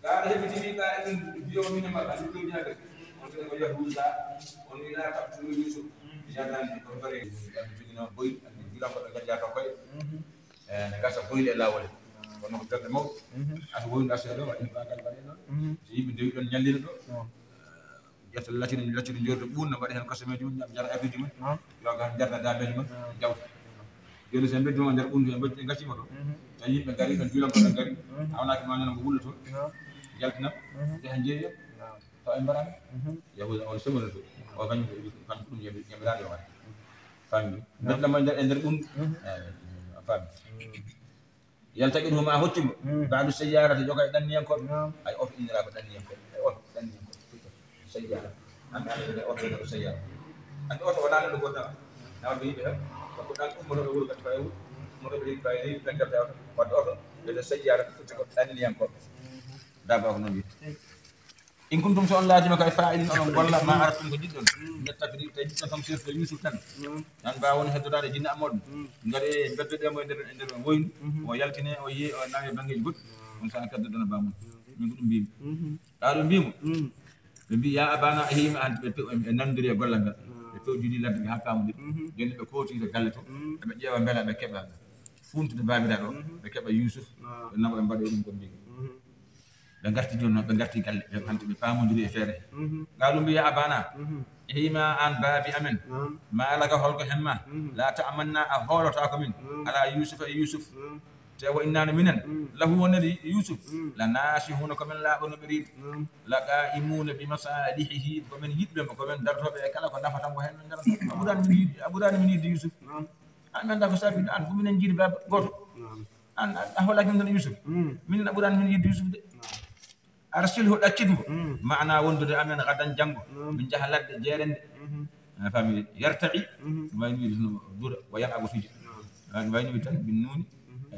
لا يهمني لا إن بيوم من ما أنتم جالس أنتم يهودا أنتم لا تقتلوا يوسف جادان كفرين أنتم بوي أنتم لا تقتلوا كوي نقاش بوي لا ولا ونقول ده مو أسوون أسيرو وإن باكل بالينا جيب ديو كن يلي لو يصل لا تري جور بون نبغى هن كسمة جون جار أبي جون لا كان جار ندا أبي جون جاو جلو سامبي جون جار بون جون بس نقاشي مرو جيب مكاري نجولا مكاري أنا كمان أنا بقول له jaltina te hanjeeyo taw en barami yahuda on semana to o kañum kan ɗum yemiraade waɗa fammi beddama e nder ɗum fammi yaltaqiɗum ma hoccimo baadu sayyarata joga e ɗanniyankoɓe ay oto innira ko ɗanniyankoɓe ay oto ɗanniyankoɓe sayyara ande ande oto ko sayyara ande oto wonaa ɗo goɗɗa nawde yimɓe tan ko ɗan ummotoɓe wuro kadi faye wuro ummotoɓe ɗi faye ni ɓengerte oto wadde oto wiyete sayyara futti ko ɗanniyankoɓe دابا نبي إن كنتم سؤال لازم كيف فاعلين أنا والله ما عرفتم جدا نتفري تجد كم سير في يوسف كان أنا باون هذا دار جينا أمود نقدر بدو دم إندر وين ويالتني ويي نامي بنجي جود ونسان كذا دنا باون نقول بيم قالوا بيم يا أبانا هي ما نندري أقول لك تو جدي لا بيها كام دي جاني بكوتي تكلتو بجي وبلا بكبا فونت دبابي دارو بكبا يوسف نام أمبارح يوم كم بيم بنغارتي جون بنغارتي قال فانت بامودري فيري قالوا بي ابانا هيما ان بابي امن ما لك هولك همما لا تامنا هولتاكم من على يوسف تو اننا منن له ونبي يوسف لناشهون كمن لا بنبريد لقائمون بمصالحه ومن يدبم كمن درتوبه كلا ko nafata ko hen abudan min yidi yusuf an anda ko sabi an ko minen jiri baba goto an hawla min yusuf min abudan min yidi yusuf de arsilhu ɗaccidgo mana wondude amen gadan janggo min jaha ladde jeerende fami yarta'i wayni wiide no dura o yalago fiji wayni wiide tan min nuuni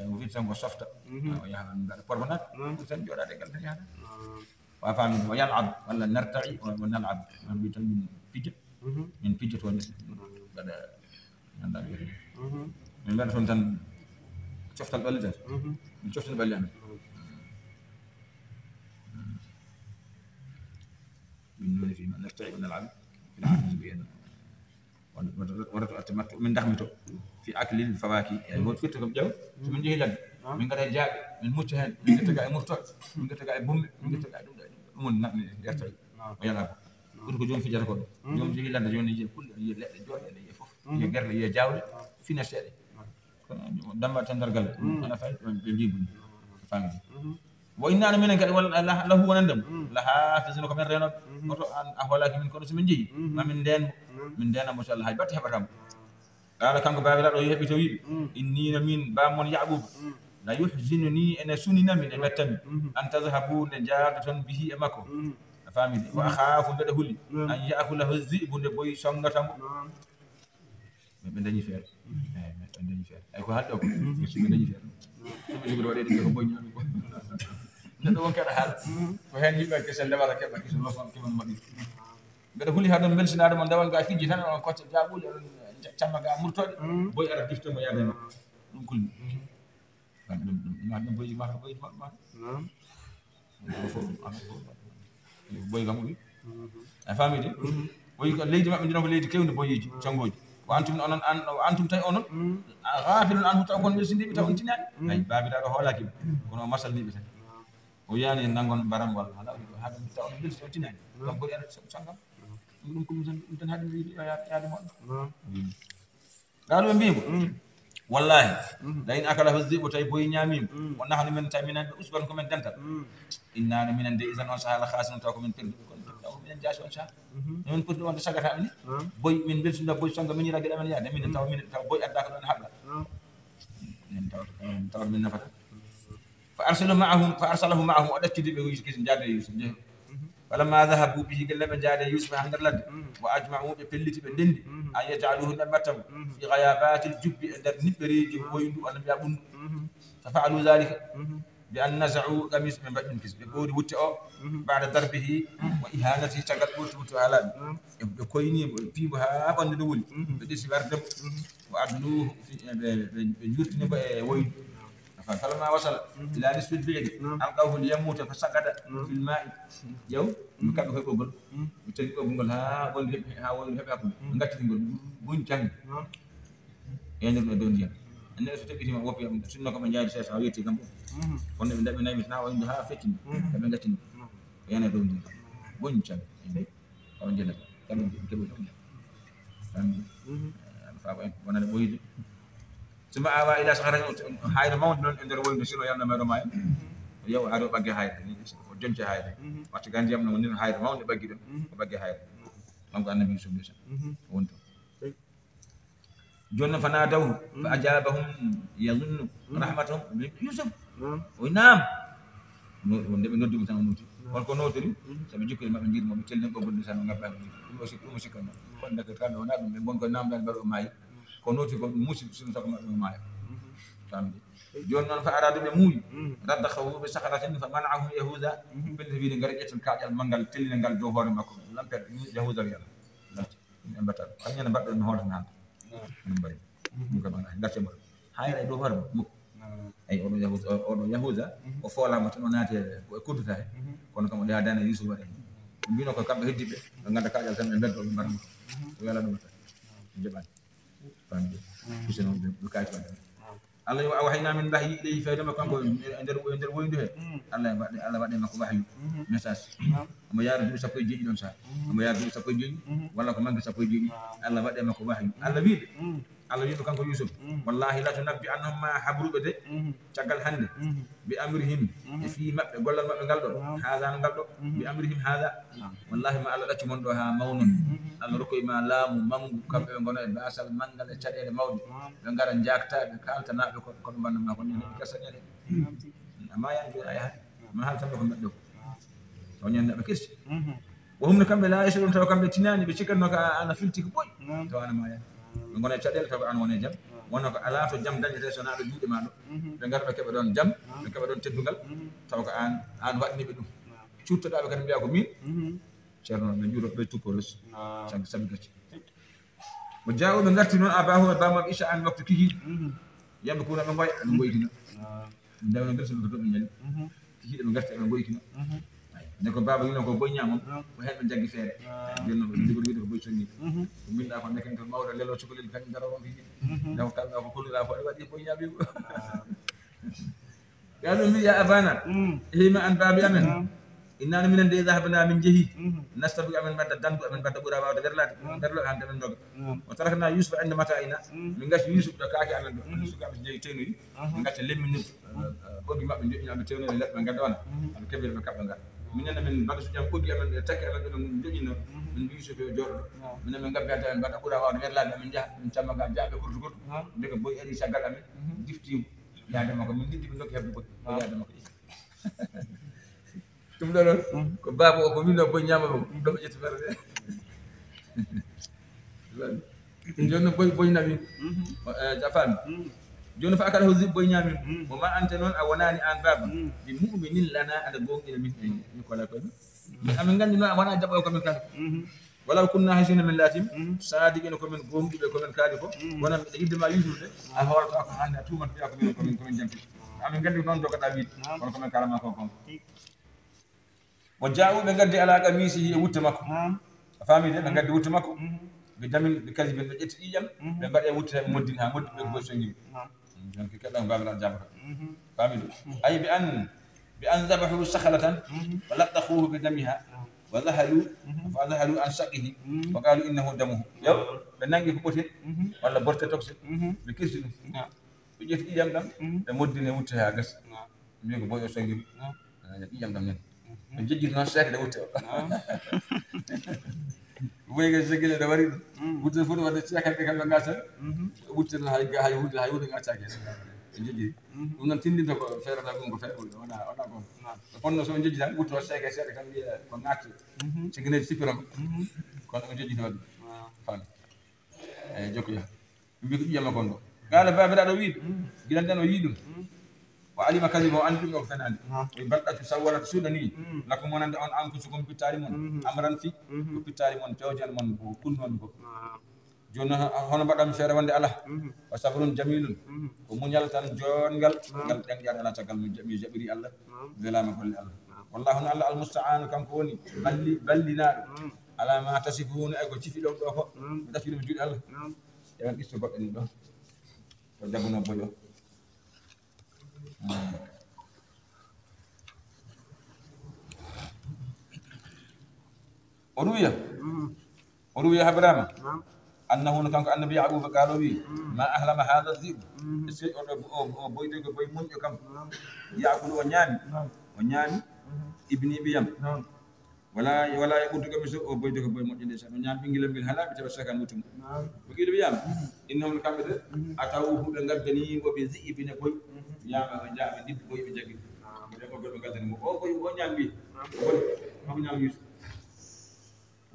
o wiide tan ko softa o yaha mbaɗa porbanat tan jooɗade gal tan yahata wa fami o yalab walla narta'i o nalab man wiide tan min pijja toon mbaɗa ganda wiide min mbaɗa toon tan coftal ɓalli tan min coftal ɓalli amen من في نرتعي ونلعب في العالم بين ورد التمتع من دخمته في أكل الفواكه يعني هو تفتكم جو من جهة لد من قد جاء من متهن من قد جاء مرتع من قد جاء بوم من قد جاء من يرتعي ويلعب كل جون في جركون يوم جهة لد جون يجي كل لا جون يفوف يجر يجاول في نشأة دم تندرجل أنا فاهم بيجيبني فاهم وإننا من له ونندم لها فزنا كمان رينا أهوالك من كل من جي ما من دين ما شاء الله هاي بتها برام قال كم قبائل لا يهب تويب إني من بامون يعقوب لا يحزنني أن سننا من أمتم أن تذهبون جارة به أمكم فاهمين وأخاف بدهولي أن يأكله الذئب بوي سانغتام من دني فير من دني فير أيكو هذا مش من دني فير مش يقولوا عليه دي كم بوي ندوون كذا حال وهن يبقى كسل دبارة كذا كسل وصل كمان مدي بدهولي هذا من بنسنا هذا من دوان قاعد في جهان أو كوتش جابول كم قاعد مرتاد بوي أرد كيف تما يا بنا نقول ما بوي ما بوي كم أفهمي دي بوي ليد ما عندنا ليد كيف نبوي شنقول وأنتم تأونون غافلون عنه تأكون من سندي بتأون تنان أي بابي هذا هو لكن كنا مسألة بس ويعني نانغون بارام ولا هذا بتاعون بيلس تنان كم بوي أرد شنقول نقول مثلا هذا يا دم قالوا بيم والله لين أكله الذئب وتيبوي نيامين ونحن من تامين أسبوع كمان دنتا إننا من عند إذا نصح خاصة تأكل من تلك من جاش وانشاء من كنت وانت سجى تعملي بوي من بيلس ولا بوي شنقول من يراجع من يعني من تاو بوي أداك من هذا من تاو من نفط فأرسله معهم أدت كذي بيجي كذي جاد يوسف فلما ذهبوا به قال من جاد يوسف عند اللد وأجمعوا ببلة بندند أن يجعلوه نبتهم في غيابات الجب عند النبريج وين أنا بيابون ففعلوا ذلك بأن نزعوا قميص من بعد كسب يقول وتأ بعد ضربه وإهانته تقل وت على بكويني في بها بند دول بدي سبردم وأدلوه في بجوتني وين فلما وصل إلى نصف البعد ألقوه ليموت فسقط في الماء يوم مكان في قبل بتلقى قبل ها وين هبها نقطة نقول بون جان يعني بدون جان الناس تبي ما وفي سنة كمان جاي سياسة هويتي كم كنا من دائما نايم ناوي عندها فتن كمان نقطة يعني بدون جان بون جان يعني كمان جان كمان كبر كمان فاهم وانا بويد ثم أوى إلى صخرة هاي الموت من عند الوين بسيرو يامنا ما رماي يو عارو باقي هاي وجنج هاي وقت كان يامنا ونين هاي الموت باقي هاي ما كان النبي يوسف بيسا وانتو جون فنادوه فأجابهم يظن رحمتهم يوسف وينام ندي مثلا نوتي والكون نوتي سبجيك ما بنجير ما بتشلنا قبل لسان ونقبل مش كنا كنا كنا ونقبل من بون كنا نام بنبرو ماي كونوتي كون موسي سن ساك ماي فهمت جون فأرادوا بموي ردخوا بسخرة فمنعهم يهوذا بالذي نغرجت الكاج المنغل تلي نغال جوهر ماكو لم تر يهوذا يلا لا امبتال خلينا نبدا نهار نان نمبري مكو بنا غاتي مر هاي لا جوهر مك اي اودو يهوذا وفولا متنو ناتي كودتا كون كم يا دانا يوسف ودي بينو كو كامbe heddibe ngada kaajal tan be beddo be mbar yalla dum jebani فهمت؟ مش إنه بكايت ولا الله وحينا من وحي إليه فإذا ما كان عند وين ده الله بعد ما كان وحي مساس أما يارد بيسافر جيجي دون سا أما يارد بيسافر جيجي ولا كمان بيسافر جيجي الله بعد ما كان وحي الله بيد الله بيد كان يوسف والله لا تنبي عنهم ما حبروا بده شغل هند بأمرهم في ما قال ما قالوا هذا قالوا بأمرهم هذا والله ما الله لا تمندوها مون الله ركوي ما لام مانغو كم غنا باسل مانغال تشادي مودي ngara jakta be kalta nabe ko banna ma ko ni kasanya ما يعني ما هل تبقى مدو ونين بكيس وهم كم لا يشرون تو كم تناني بشكل نك انا فلتك بوي تو انا ما يعني ngone cadel to an woni jam wono ko ala to jam dañete so naabe juude ma do be ngarba kebe don jam be kebe don teddugal taw ko an wadni be dum ciuttoda be kan biya ko min cerno be juudo be tukoros sang sabigati mo jaawo be ngarti non abahu e bama isha an waktu kiki yambe ko na be ngoy an ngoytina ndaw na berso do be nyali kiki be ngarti be ngoytina ne ko baba yino ko boy nyamam ko hebe jaggi fere jonno be digo digo boy sonni min da ko nek ko mawda lelo cukalel kan dara on fi daw tal ko kullu la ko wadi boy nyabi ya no ya abana hima an babi amen inna min ande dhahabna min jahi nastabi amen badda dandu amen badda bura wawde derlo an den dog wa tarakna yusuf inda mata'ina min gashi yusuf da kaake amen do yusuf am jeyi tenuyi ngata lemmi nit bogi mabbe joyi am tenuyi lebbe gadda on am kebel be kabba ngal minena min bada su jam koddi amen takke amen do jojino min yusuf e jordo minena min gabbe ata en bada bura wawde derlade min jah min tamma ga jaabe kurtu kurtu ndeka boy adi sagal amen difti yaade mako min diddi be ndokki hebbe boy yaade mako tum do non ko baba o ko min no boy nyama bo do be jetti ferde jonno boy nabi jafan jonno fa akala huzib boy nyami mo ma ante non a wonani an baba bi mu'minin lana ada gongina min ni ko la ko amen gandi no wana jabo ko min kan wala kunna hajina min latim sadiqina ko min gomdi be ko min kaali ko wona yidde ma yusuf de a hawrata ko hande tuman biya ko min jampi amen gandi non do ko da wi kono ko men kalama ko kon mo jaawu be gaddi ala qamisi e wutte makko fami de be gaddi wutte makko be damin be kaji be jetti ijam be bade wutte be moddin ha moddi be ko songi donc kedam babal jabata fami de ay bi an zabahu sakhalatan wa laqahu bi damiha wa zahalu an shaqihi wa qalu innahu damuhu yow be nangi ko botin wala borte toxique be kirsi dum be jetti ijam dam be moddine wutte ha gas mi ko boyo songi ijam dam nen jejjit non sek de wutte boy ga segele da wari wutte fu wada sekal be kam ngata wutte na hay wutte ngata ke jejjit dum nan tindinta ko fere da ko fere wala ko ponno so jejjit tan wutte sek tan ko ngati segene sipiram ko no jejjit wadi fan jokko ya mbi ko yama kondo gala babe da do wi gidan tan o yidum وعلم كذبه وأنتم وفنان ويبقى تصورت سودني لكم من أن أنفسكم بتاريمون أمرا في بتاريمون توجن من كن من جون هنا بعد مشارة وند الله وصبر جميل ومنيال تان جون قال يعني الله تقال مجبري الله بلا ما كل الله والله الله المستعان كم كوني بلنا على ما تصفون أقول شيء لو ده ده في المجد الله يعني استبق إنه ده وجبنا بيو أروي هبرام أنه كان النبي يعقوب قالوا بي ما أهلم هذا الذئب الشيء أو بيدك بي من كم يأكل ونيامي ابني بيام ولا يقول لك بس أو بيدك بي من جلسة ونيام بينجلم بالهلا بتبسكان متم بقول بيام إنهم كم أتوه لنجر جنين وبذئب نبوي يام جاء بديب بوي بجاكي mereka berkata ni oh boy nyambi boy mau nyambi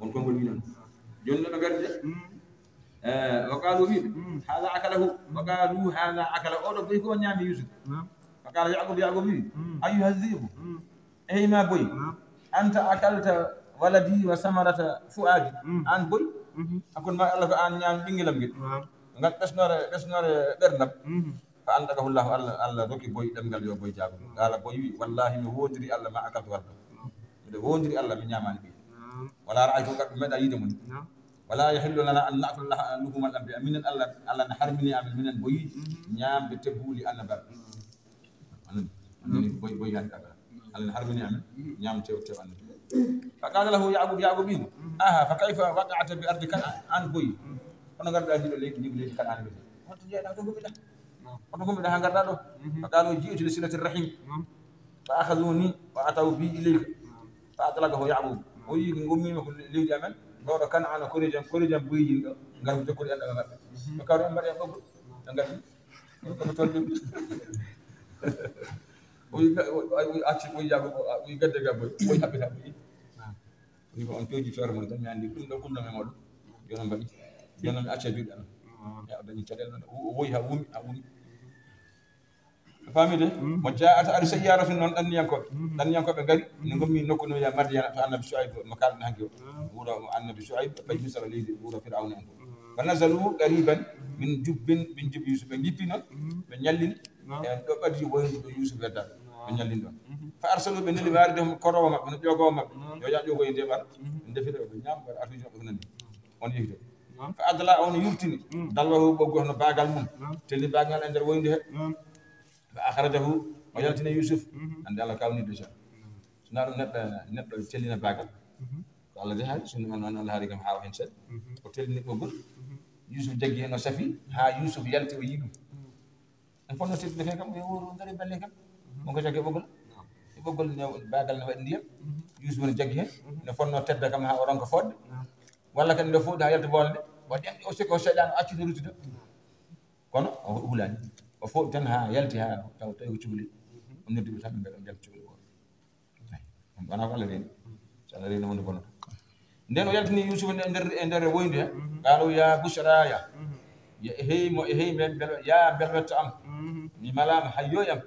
on ko ngol non jonno no garde وقالوا هذا أكله وقالوا هذا أكله أو بيك ونيام يوسف فقال يعقوب أيها الذئب أي ما بوي أنت أكلت ولدي وثمرة فؤادي أن بوي أكون ما الله أن نيام بينجلم جد نقول تسنور درنب فأنتقه الله دوكي بوي دمغال يو بوي جابو قال بوي والله مي وندري الله ما أكلت ولد مي وندري الله من نيامان بي ولا رأيت قد مدى يدمني ولا يحل لنا أن نأكل لحوم الأنبياء من الله نحرمني أعمل من بوي نيام بتبولي أنا باب أنا بوي يعني الله نحرمني أعمل نيام تيو أنا فقال له يعقوب فكيف وقعت بأرض كنعان بوي أنا قال أجل ليك نيجي كنعان بي وأنت جاي تقول بده أنكم إذا هنقدروا فقالوا جئت لصلة الرحم فأخذوني وأتوا بي إليك فأطلقه يعقوب ويجي نقومي لي جمال بورا كان أنا كوريجا بويجي قالوا تقول أنا ما فكروا أن مريم بقول قالوا تقول ويأتي ويجابوا ويقدر جابوا ويحبي حبي ويقول أنت يجي فير من تاني عندي كلنا ما مول يوم أتى جود أنا يا أبني تدل ويها أمي فامي ده وجاءت السيارة أن ينكب غري نغمي نكون يا مدينة النبي شعيب مكان نهجو ورا النبي شعيب بيجي مصر لي ورا فرعون فنزلوا قريبا من جب يوسف من جبنا من يلين بدي وين يوسف يدا من يلين فأرسلوا بين اللي باردهم كروما من جوجوما يا جوجو يندبر ندفيد بنيام أرجو بنن on yigde fa adla on yurtini dalwahu boggono bagal mum teli bagal ender woyde fa akhrajahu wa yaltina yusuf ande Allah kawni deja sinaado neddo telina bagal ko Allah de haali sunu man Allah haali kam haawa hen sed ko telini boggol yusuf jaggi hen o safi ha yusuf yalti o yidu en fonno tedde fe kam e woro ndari balle kam mon ko jaggi boggol ne bagal ne wadi ndiyam yusuf ne jaggi hen ne fonno tedde kam ha o ronka fodde walla kan do fuuda yalta bolde wadi o seko sedan acci rutude kono o hulani o fo tan ha yalti ha taw taw cugli on noddi be tan be dal cugli ko on bana wala ren sala ren mon bono nden o yaltini yusuf nder woynde qalu ya bushra ya hey men ya belwet am ni malam hayyo yam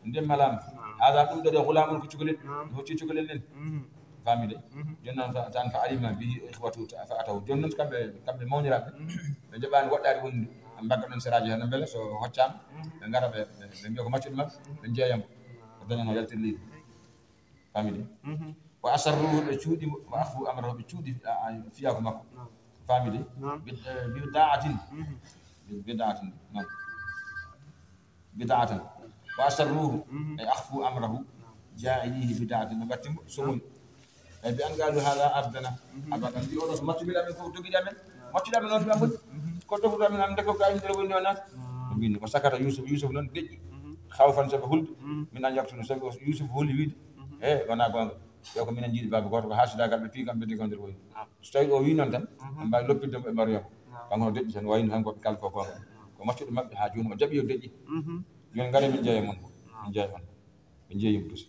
nden malam hada dum do gulamun ko cugli ho ci cugli len famille jonnon tan fa alima bi ikhwatu fa ataw jonnon kambe mawnirabe be jabani waddari wondi mbagga non seraji tan bele so hoccam be ngara be mbiyo ko maccu mabbe be jeeyam ko dañano yaltirli famille wa asarru be cuudi wa akhfu amrahu be cuudi fiyaako makko famille bi da'atin bid'atan wa asarruhu ay akhfu amrahu ja'ilihi bid'atan batim sumun ay bi an galu hala abdana abadan di odo matu bi lamen ko dogi lamen matu lamen non am ko dogu lamen am deko kay ndelo wondi onat bin ko sakata yusuf non deji khawfan sa huld min an yaktunu sa yusuf holi wid wana gonga yo ko minen jidi babu goto ko hasida galbe fi kambe de gondir wondi so tawi o wi non tan am ba loppidde e mariam kanko deji tan wayno han ko kalko ko matu mabbe ha joni o jabi yo deji joni ngare min jeey mon be jeeyum tus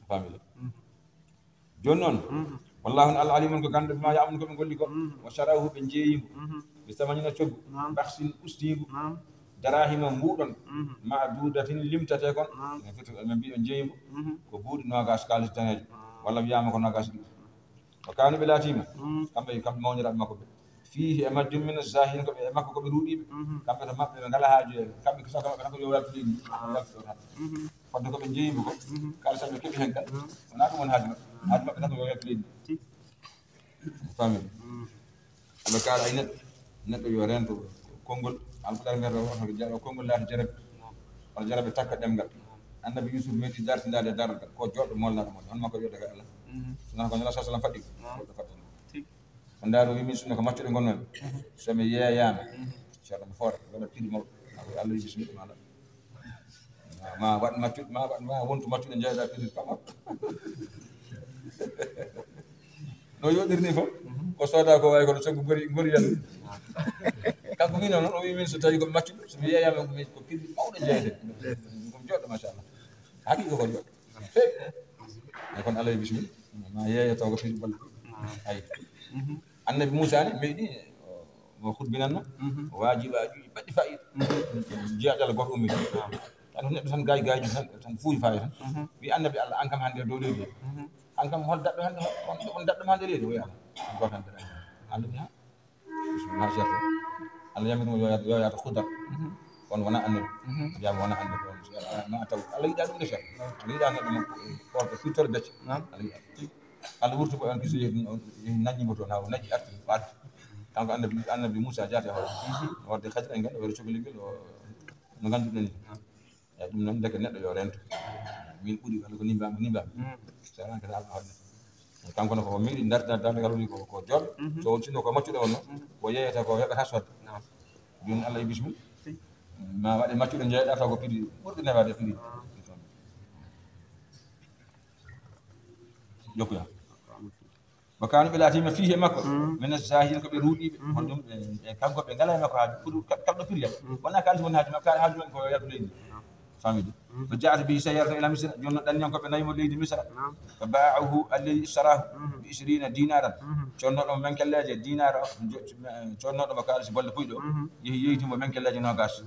famille jonnon wallahu al-alim ko gande ma yaamun ko be golli ko wa sharahu be jeeyimo be samanina coggu baksin ustigu darahima mbuɗon ma duudatin limtate kon fiti ɓe mbi ɓe jeeyimo ko buuɗi nogas kalis danejo walla wiyama ko nogas ɗiɗi o kanu ɓe laatima kamɓe mawniraɓe makko ɓe fihi e majjum min zahin koɓe e makko koɓe ruuɗiɓe kamɓe to maɓɓe ɓe ngala haaju e kamɓe ko saka maɓɓe tan ko yo welto leydi welto tan fodde koɓe jeeyimo ko kalis ɓe keeɓi hen kal wona ɗum woni haaju maɓɓe tan ko yo welto leydi famille aɓe kaala ay neɗɗo yo rento konngol alpulaar mbiyata o jaɗo konngol laati jarabe wala jarabe takka ɗemgal annabi Yusuf meeɗi dartindade dargal ko joɗɗo molnaɗo mon on makko wiyoɗo ka Allah sona ko nala sa sallam faɗi goɗɗo faɗɗano ko ndaaro wimi sunno ko maccuɗe gonnoɓe somi yeeyama ceerno mo foore waɗa piɗi mawɗo Allah yi bismiɗo maɗa ma waɗ maccuɗe ma wontu maccuɗe jeeyɗa piɗi pama no yoɗiri ni fof ko sooda ko way kono soggo gori yalla kanko wi noon o wi min so tawi koɓe maccuɓe somi yeeyama ko piɗi mawɗe jeeyde komi joɗɗo machallah haqiqa ko joɗɗo feewi eyi kono Allah yi bismiɗo ma yeeya taw ko piɗi balle ayi annabi Moussa ni meeɗi mo hutbinanno o waajibaji baɗɗi fayida jeeƴal goto ummi tan neɗɗo tan gaaji tan fuuyi fayi tan wi annabi Allah an kam hannde dow leydi an kam hol daɗɗo hannde on daɗɗoma hannde leydi o wiyama goto hannde Allah wi ha bismillah ceerto Allah yamirimo yo yaata hudar on wona annabi wiyama wona annabi on ma taw Allah yiɗa ɗum de ceerto Allah yiɗa neɗɗo mo porto firtore becce Allah yiɗa Allah wurti ko on kiso yehi naññimo toon ha o naƴƴi arti waat kanko annabi Moussa jaati hoore wadde kadira en ganduɗa waɗa cohligel no ngannduɗen ni eyi ɗum noon deke neɗɗo yo rento min ɓuuri walla ko nimbami so alan kadi alma hoɗne kanko no ko meeɗi dardagal woni ko joɗɗo so on sinno ko maccuɗo on no ko yeyata ko heɓata sodde joni Allah e bismil ma waɗe maccuɗo jeeyɗa taw ko piɗi ɓurɗi newade piɗi jokkuya wa kanu ɓe laatima fihi e makko min zahir koɓe ruuɗiɓe hol ɗum e kanko ɓe ngala e makko haaju pour kalɗo piriyam wona kalis woni haaju makko haaju men ko yaltu leydi famille o jaata bi sayyarata ila misra joni noon ɗanñankoɓe nayimo leydi misra fa ba'ahu alladi istarahu bi 20 dinaran connoɗo mo menkelleje dinar o connoɗo mo kalis bolle puyɗo yehi yeytimo menkelleje nogas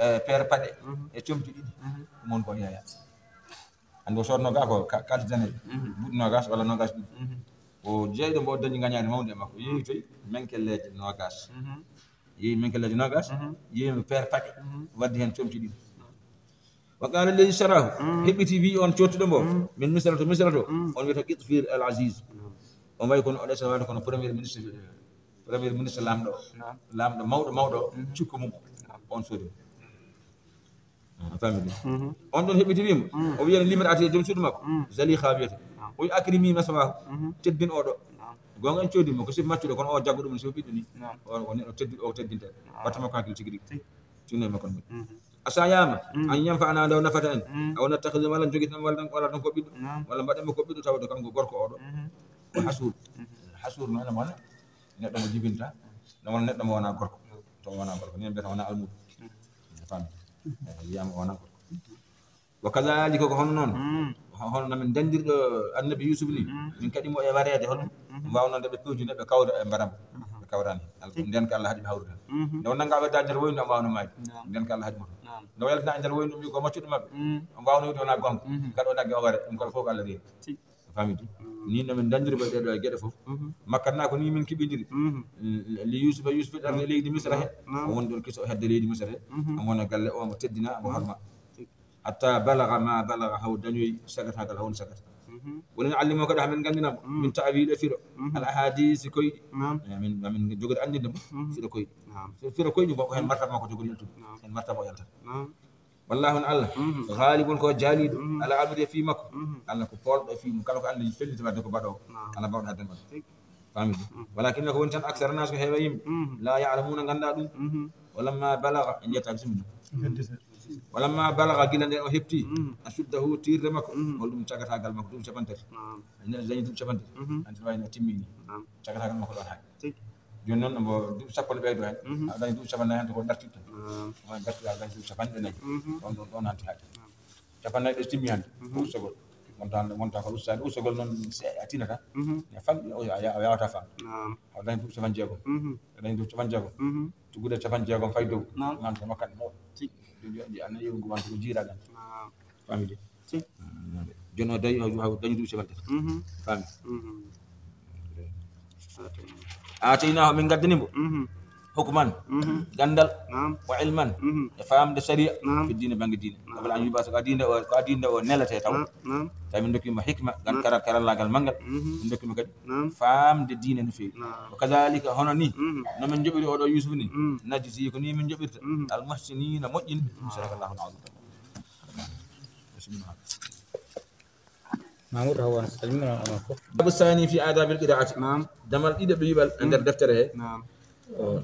e peere paɗe e comti ɗiɗi mon ko yeeya ande o sodno ga ko kalis daneje buuɗi nogas walla nogas ɗiɗi o jeeyɗo mbo dañi gañade mawde e makko yeehi toyi menkelleje nogas yeehi menkelleje nogas yeehi peere paɗe waddi hen comti ɗiɗi wa qala alladi sarahu heɓɓiti wi on cottuɗo mbo min misra to on wiyata Qitfir al Aziz on wayi kono oɗo sawade kono premier ministre lamɗo mawɗo cikku mum on sodi famille on ɗon heɓɓiti wimo o wiyani limata ati e joom suudu makko Zaliha wiyete o wi akrimi masawahu teddin oɗo gonga en coodimo ko sifi maccuɗo kono o jaggo ɗum so ɓiɗɗo ni o neɗɗo tedduɗo o teddinte batta makko hakkille tigui rigui cinno e makko no asayama an yanfa'ana daw nafata en aw nattakhidhu wala jogitan wala don ko ɓiɗɗo walla mbaɗen mo ko ɓiɗɗo tawde kanko gorko oɗo ko hasur noon mo wona neɗɗo mo jibinta no wona neɗɗo mo wona gorko to wona gorko ni mbiyata wona almudo fami yiyama wona gorko wa kadhalika ko hono noon hono min dendirɗo annabi Yusuf ni min kaɗimo e wareede holɗum mbawnonde ɓe pewjude ɓe kawra e mbaram ɓe kawrani nden ko Allah haɗi ɓe hawrude nde wonnanga ɓedda nder woynu o mbawno mayde nden ko Allah haɗi mo toon nde weltana e nder woynu wi ko maccuɗo maɓɓe o mbawno wiide wona gonga kadi o dagge o ware ɗum kono fof ko Allah reeni famidi ni no min dandiri ɓe ɗeɗo e gueɗe fof makkatna ko ni min kiɓidiri li Yusuf ɗarde leydi Misra he o woni ɗon kiso hedde leydi Misra he omo wona galle o mo teddina mo horma hatta balaga ma balaga haw dañoyi sagatagal hawni sagata woni allimo kadi hamin gandinamo min ta'wiɗo firo al ahadisi koyɗi min jogori andinde mo firo koyɗi bo ko hen martaba makko jogori yaltude hen martaba o yaltata wallahu Allah ghalibun ko jaliɗo ala amri fi makko Allah ko polɗo fi mum kala ko Allah felliti wadde ko baɗo Allah bawɗo hadde mbaɗo famidi walakin ko woni tan aksara nas ko heewa yimɓe la ya'lamuna ganda ɗum walamma balaga en jetta bismillah walamma balaga gila nden o heɓti asuddahu tirde makko holɗum cagatagal makko duuɓi capantati neɗɗo dañi duuɓi capantati anti wayno timmini cagatagal makko ɗon haɗi joni noon mbo duuɓi sappo ne ɓeydo hen a dañi duuɓi capannayyi hannde ko dartitta ma dartiɗa dañi duuɓi capanɗe nayyi ɗon hanti haɗi capannayyi ɗe timmi hannde pour sogol monta ko ustad usugol non atinata ya fam ya wata fam o dañ du capan jeego dañ du capan jeego to gude capan jeego fay dow man ko makkan mo ci di ana yow ngu man ko jira dan famidi ci jono day dañ du capan fami atayna min gaddinimo حكما غندال وعلما فهم الشريعه في الدين بانغ الدين قبل ان يباس قادين دو نلته تاو تامين دوكي ما حكمه غان كرا لاغال مانغال دوكي ما كد فهم الدين في وكذلك هنني نمن جبري اودو يوسف ني نجزي كو ني من جبرت المحسنين مجين صدق الله العظيم بسم الله محمود هو سلمنا باب الثاني في آداب القراءة دمال إيد بيبل عند الدفتر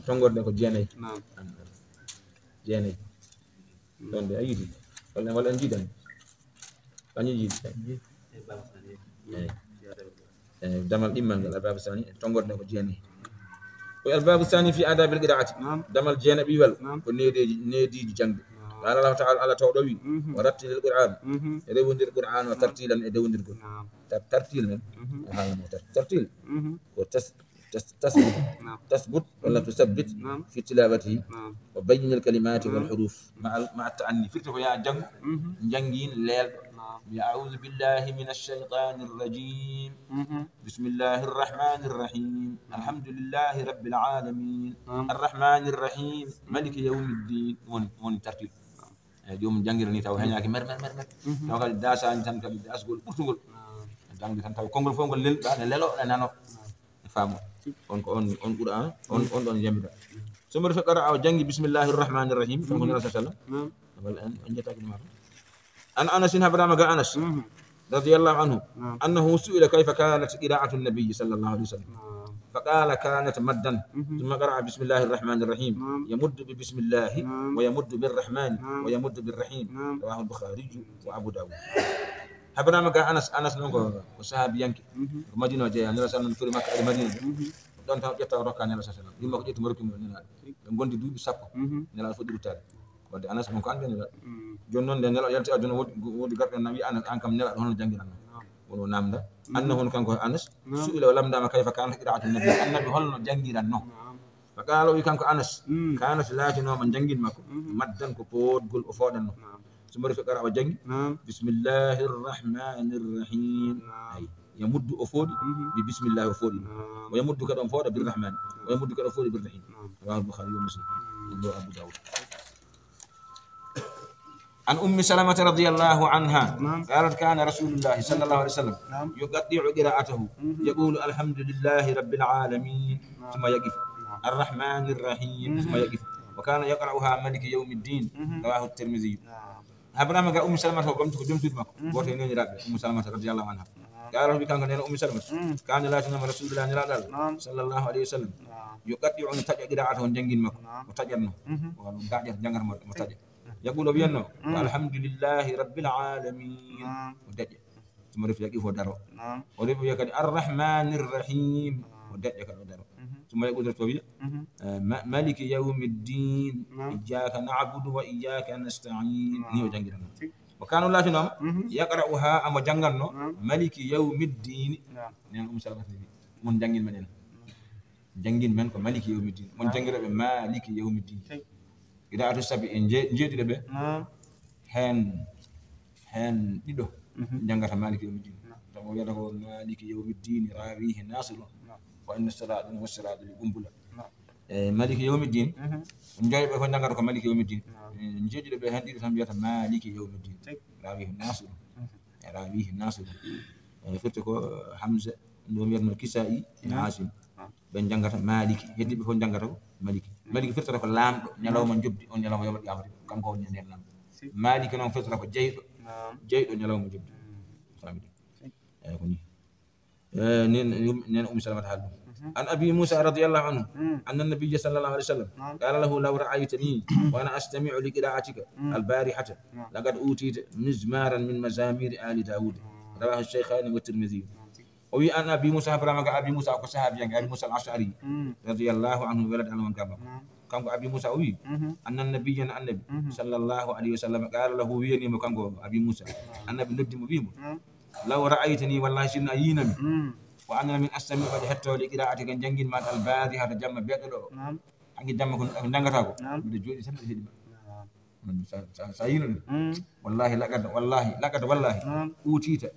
tongor ne ko jeenay don de ayidi wala njidan kanyi jidi damal imman gal albab sani tongor ne ko jeenay ko albab sani fi adab al qira'ati damal jeena biwal ko needi jangde qala Allah ta'ala ala tawdo wi warattil al qur'an rewondir qur'an wa tartilan e dewondir ko tartil men tartil ko تثبت ولا تثبت في تلاوته وبين الكلمات والحروف مع التأني فكرة يا جنجين ليل أعوذ بالله من الشيطان الرجيم بسم الله الرحمن الرحيم الحمد لله رب العالمين الرحمن الرحيم ملك يوم الدين ون ترتيب يوم جنجر ني تاو هنياك مر تاو قال داسا انت كان اسغول بوتغول جنجي كان تاو كونغول فونغول ليل ليلو نانو فامو on Qur'an on don jambida so mo refa qara jangi bismillahir rahmanir rahim ko ngol sallallahu wal an jata ko mar an Anas bin Abraham ga Anas radiyallahu anhu annahu su'ila kayfa kanat qira'atu an-nabiy sallallahu alaihi wasallam فقال كانت مدا ثم قرأ بسم الله الرحمن الرحيم يمد ببسم الله ويمد بالرحمن ويمد بالرحيم رواه البخاري وابو داود habana maga Anas nongo ko sahabi yanki ko Madina je anira sallallahu alaihi wasallam ko Madina don taw jetta rokka nela sallallahu alaihi wasallam yimma ko jetti morki mo nela be gondi duubi sappo nela fo dirutade wadde Anas mon ko andene jonnon de nela yalti aduna wodi garbe nawi an kam nela hono jangiran wono namda annahu kanko Anas su'ila wa lamda ma kayfa kana qira'atu nabi annabi holno jangiran no fakalo wi kanko Anas kana latino man jangin makko maddan ko podgol o fodanno ثم رفع قرأ وجنgi بسم الله الرحمن الرحيم يمد أفودي ببسم الله أفودي ويمد كذا أفودي بالرحمن ويمد كذا أفودي بالرحيم رواه البخاري ومسلم وأبو داود عن أم سلمة رضي الله عنها قالت كان رسول الله صلى الله عليه وسلم يقطع قراءته يقول الحمد لله رب العالمين ثم يقف الرحمن الرحيم ثم يقف وكان يقرأها ملك يوم الدين رواه الترمذي Abraham ga Salama ko gomtu ko jomtude makko goto en rabbe Salama radiyallahu anha qala bi kanko nen Salama kana la tunama rasulullah sallallahu alaihi wasallam yuqaddi on taja qira'atu on jangin makko o tajanno wala daja jangar mo taja yaqulu biyanno alhamdulillahi rabbil alamin o daja tuma ref yaqi fo daro o ref yakadi arrahmanir rahim o daja ka daro ثم يقول التوبية مالك يوم الدين إياك نعبد وإياك نستعين نيو جنجرنا وكانوا لا تنام يقرأها أما جنجرنا مالك يوم الدين نعم سلامة من جنجر منين جنجر من مالك يوم الدين من جنجر مالك يوم الدين إذا أتسابي إن جيت لبه هن ديدو جنجر مالك يوم الدين تقول يا مالك يوم الدين راويه ناصر وإن الصلاة والسلام يقومبلا مالك يوم الدين نجاي بكون نعرف مالك يوم الدين نجي به هندي سامبيات مالك يوم الدين راويه الناصر فتكو حمزة دوم يرنا كسائي عاصم بن جنگata مالك هدي بكون جنگata مالك فتره ko lamdo nyalaw man jobdi on nyalaw yomal yamati kanko on nyande lamdo مالك non فتره ko jeydo nyalaw mo jobdi famidi ko ni نين سلمة حاله عن أبي موسى رضي الله عنه أن النبي صلى الله عليه وسلم قال له لو رأيتني وأنا أستمع لقراءتك البارحة لقد أوتيت مزمارا من مزامير آل داود رواه الشيخان والترمذي وي أن أبي موسى فرمك أبي موسى أو صحابي أبي موسى الأشعري رضي الله عنه ولد عنه من كما كان أبي موسى وي أن النبي صلى الله عليه وسلم قال له ويني مكانه أبي موسى النبي ندم بيمو law ra'aytani wallahi sinno a yinami wa annana min astami waɗi hettode qira'ati kan jangguin maɗa albadihata jamma beɗɗo ɗo hanki jamma ko jangata ko mbiɗa jooɗi tan heeɗi ma sa yino ɗum wallahi laqata wallahi uutita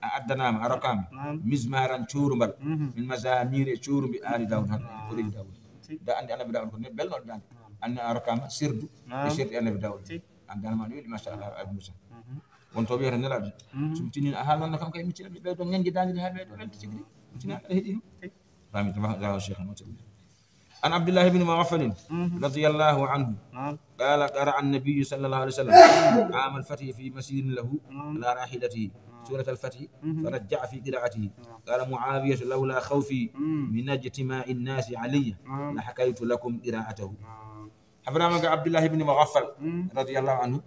a addanama a rokkama mismaran cuurumbal min masamiri e cuurumbi ali dawud han koreji dawud da andi annabi dawud ko belnoɗo dande anni a rokkama sirdu e sirdi annabi dawud andanama ɗo wiɗi machallah abi moussa won to wiyata nelaɗo somi tinino a haalnonno kam kay miccina ɓe ɓeydo ñangue dande ha ɓeydo welta sigri miccina aɗa heeɗi fami tama cheikh عن عبد الله بن مغفل رضي الله عنه قال قرأ النبي صلى الله عليه وسلم عام الفتح في مسير له على راحلته سورة الفتح فرجع في قراءته قال معاوية لولا خوفي من اجتماع الناس علي لحكيت لكم قراءته حبرامك عبد الله بن مغفل رضي الله عنه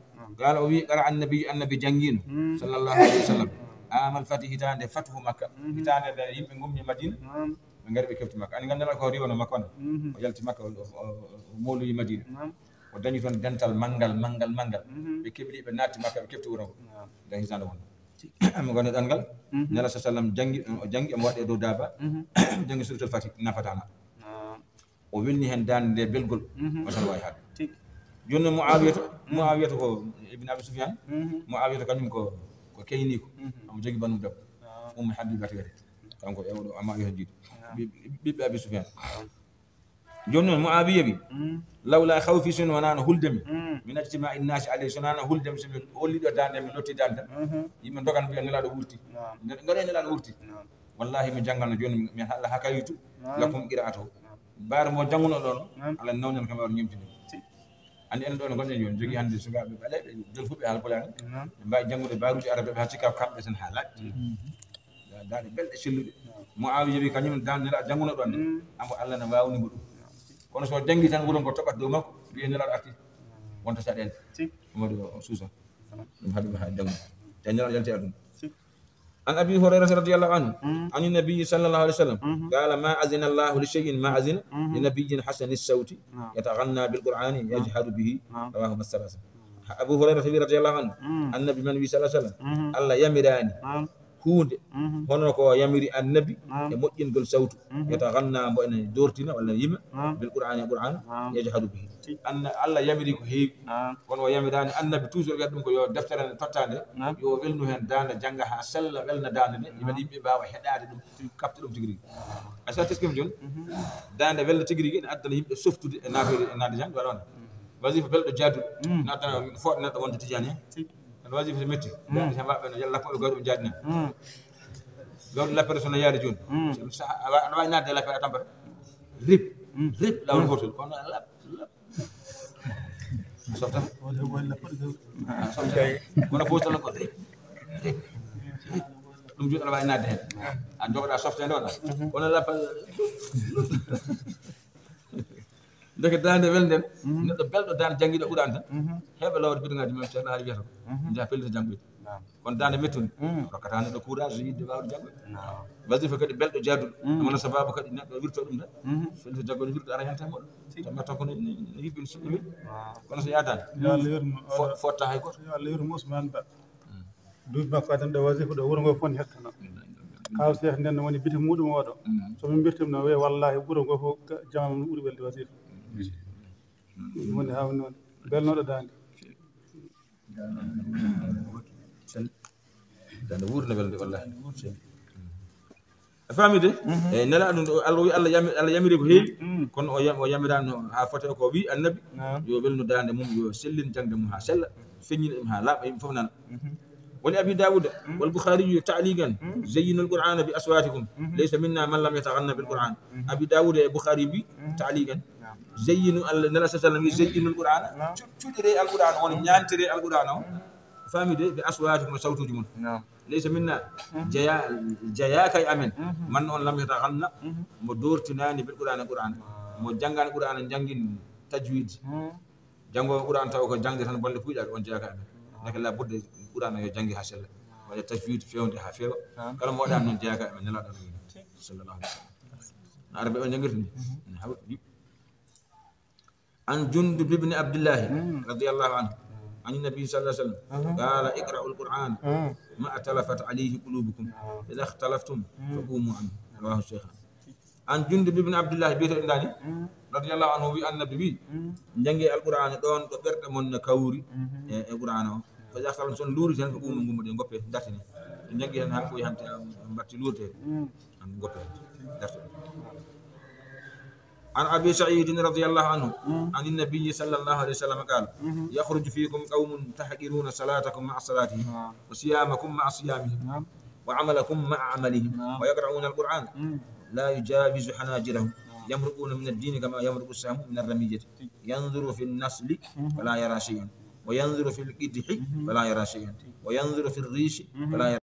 قال قرأ النبي جنجين صلى الله عليه وسلم عام الفتح هتان فتح مكة هتان يمكن قوم مدينة من غير بكفت مكة أنا قلنا لك هوري ولا مكان وجلت مكة ومولي مدينة ودني تون دنتال مانغال بكبلي بنات مكة بكفت ورو ده هزان وان أم قلنا دنقل نلا سلام جنگ أم وقت دو دابا جنگ سورة الفاتحة نفتحنا وبني هندان ده بلغل مثلا واحد جون معاوية هو ابن أبي سفيان معاوية كان يمكو كينيكو أم جنگ بنو دب حبيبة غير كان كو يودو أما يهجد بيب أبي سفيان جون معاوية بي لولا خوفي سن ونانا هلدمي من اجتماع الناس عليه سنانا هلدم سمي أولي دان من لوتي دان يمن دوكان بي نلا دو ورتي غوري نلا دو ورتي والله من جانغال جون من الله حكايتو لكم قراءته بار مو جانغونو دون على نونن كما نيمتي andi en ɗon gonɗen joni jogui hande sukaɓe ɓaleɓe jol fuɓe haala pulaar mbawi janggude baruji arabe ɓe ha cikka kamɓe tan ha laaƴi daade belɗe celluɗe Muawiya wi kañum dan nelaɗo jangguno ɗon de ambo Allah ne wawnimo ɗum kono so jangi tan wuron ko toɓat dow makko wiye nelaɗo arti wonta saɗede Mamadou Sousa ɗum haɗum ha jangu te nelaɗo yalti aduna عن أبي هريرة رضي الله عنه عن النبي صلى الله عليه وسلم قال ما أذن الله لشيء ما أذن لنبي حسن الصوت يتغنى بالقرآن يجهر به رواه الثلاثة أبو هريرة رضي الله عنه النبي من صلى الله عليه وسلم الله يمراني hunde hono ko yamiri annabi e moƴƴingol sawtu yataganna mbo ene dortina walla yima bil qur'ani yajhadu bihi anna Allah yamiri ko heewi kono o yamirani annabi toujours wiya ɗum ko yo deftere tottande yo welnu hen dande janga ha sella welna dande nde yimɓe mbawa heɗade ɗum kapta ɗum tigi rigui asa teskima joni dande welna tigi rigui ene addana yimɓe softude e naade jangde waɗa wonde wasifa belɗo jaaduɗo ne addana fooɗe neɗɗo wonde tijani hen wasifa so metti tan waɓe no yalla lappoɓe gawɗo ɓe jaadina gawɗo lappere sono yaade joni aɗa wawi nadde lappere a tampata rip lawol gotol kono lap softa kono postala ko rip ɗum joni aɗa wawi nadde hen a jogoɗa softede oɗa kono lappa deke dande welnden neɗɗo belɗo dande jangguiɗo ɓuurani tan heɓa lawde biɗogaji mum ceerno haali wiyata ko jaa pellita janggoyde kono dande mettude rokkata neɗɗo courage yidde wawde janggoyde wasifa kadi belɗo jaaduɗo wona sababu kadi neɗɗo wirto ɗum tan pellita janggoyde wirto ara hen tan moɗo tamma tan kono yiɓɓini suɗɗo wi kono so yadani fotta hay goto yo Allah yurmo Ousmane Ba duuɓi makko adan ɗo wasifa ɗo wuuro ngo fof ne hettano kaw Cheikh nden woni bite muɗum oɗo somin birtima no wiya wallahi wuuro ngo fof jamma mum ɓuuri welde wasifa ɗum woni hawni noon belnoɗo dande dande wuurno welde wallahi a faamide eyyi nelaɗum ɗo Allah wi Allah yamiri ko heewi kono o yamirani ha fote ko wi annabi yo welnu dande mum yo sellin jangde mum ha sella feññina ɗum ha laaɓa yimɓe fof nana woni أبي داود والبخاري تعليقا زينوا القرآن بأصواتكم ليس منا من لم يتغنى بالقرآن أبي داود البخاري بي تعليقا زينوا النبي صلى الله عليه وسلم زينوا القرآن تجري القرآن ونيانتري القرآن فهمي بأصواتكم صوت جمل ليس منا جياك أمن من لم يتغنى مدورتناني بالقرآن القرآن مجنغان القرآن جنغين تجويد جنغو القرآن تاوكو جنغ تان بولي فوجا on jeyaka amen nek la budde qur'an yo jangi ha sella wala tajwid fewnde ha fewa kala mo waɗa non jeyaka amen nelaɗo sallallahu alaihi wasallam arabe on jangirti ni hawdi an Jundub ibn Abdullah radiyallahu anhu عن النبي صلى الله عليه وسلم قال اقرأوا القرآن ما اختلفت عليه قلوبكم إذا اختلفتم فقوموا عنه رواه الشيخان. عن جندب بن عبد الله بيت الداني رضي الله عنه بأن النبي جنجي القرآن دون كبرت من كوري القرآن فإذا اختلفتم سن لوري سن فقوموا غمدي غوبي داتني جنجي هن هاكو يانت مباتي لورتي ان غوبي داتني. عن أبي سعيد رضي الله عنه عن النبي صلى الله عليه وسلم قال يخرج فيكم قوم تحقرون صلاتكم مع صلاتهم وصيامكم مع صيامهم وعملكم مع عملهم ويقرؤون القرآن لا يجاوز حناجرهم يمرقون من الدين كما يمرق السهم من الرمية ينظر في النسل فلا يرى شيئا وينظر في القدح فلا يرى شيئا وينظر في الريش فلا يرى